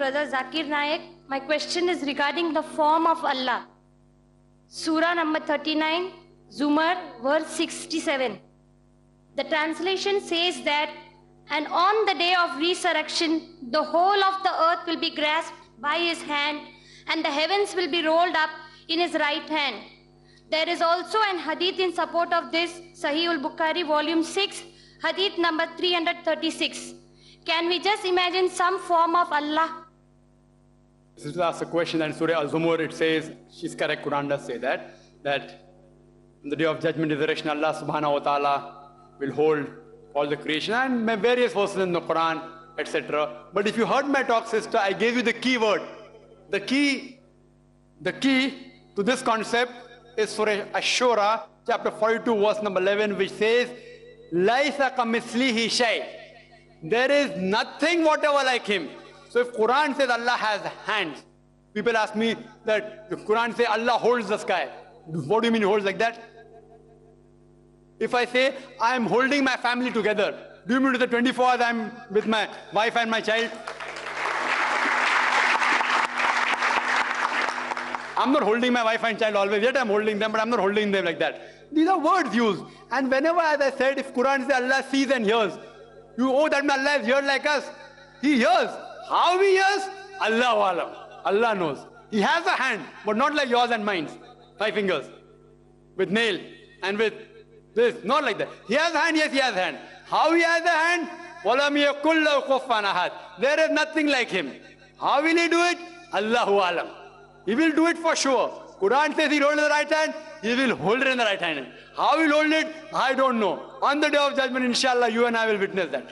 brother Zakir Naik. My question is regarding the form of Allah. Surah number 39, Zumar, verse 67. The translation says that, and on the day of resurrection, the whole of the earth will be grasped by his hand, and the heavens will be rolled up in his right hand. There is also an hadith in support of this, Sahih al-Bukhari, volume 6, hadith number 336. Can we just imagine some form of Allah? This is asked a question, and Surah Al-Zumur, it says, she's correct, Quran does say that on the day of judgment, resurrection, Allah subhanahu wa ta'ala will hold all the creation, and various verses in the Quran, etc. But if you heard my talk, sister, I gave you the key word. The key to this concept is Surah Ash-Shura, chapter 42, verse number 11, which says, Laisa kamithlihi shay. There is nothing whatever like him. So if Quran says Allah has hands, people ask me that the Quran says Allah holds the sky. What do you mean he holds like that? If I say I am holding my family together, do you mean to the 24 hours I am with my wife and my child? I'm not holding my wife and child always, yet I'm holding them, but I'm not holding them like that. These are words used. And whenever, as I said, if Quran says Allah sees and hears, that Allah is here like us. He hears. How he hears? Allahu alam. Allah knows. He has a hand, but not like yours and mine. 5 fingers. With nail and with this. Not like that. He has a hand, yes, he has a hand. How he has a hand? وَلَمْ يَكُلْ لَهُ كُفُوًا أَحَدٌ. There is nothing like him. How will he do it? Allahu alam. He will do it for sure. Quran says he will hold it in the right hand, he will hold it in the right hand. How he will hold it, I don't know. On the day of judgment, inshallah, you and I will witness that.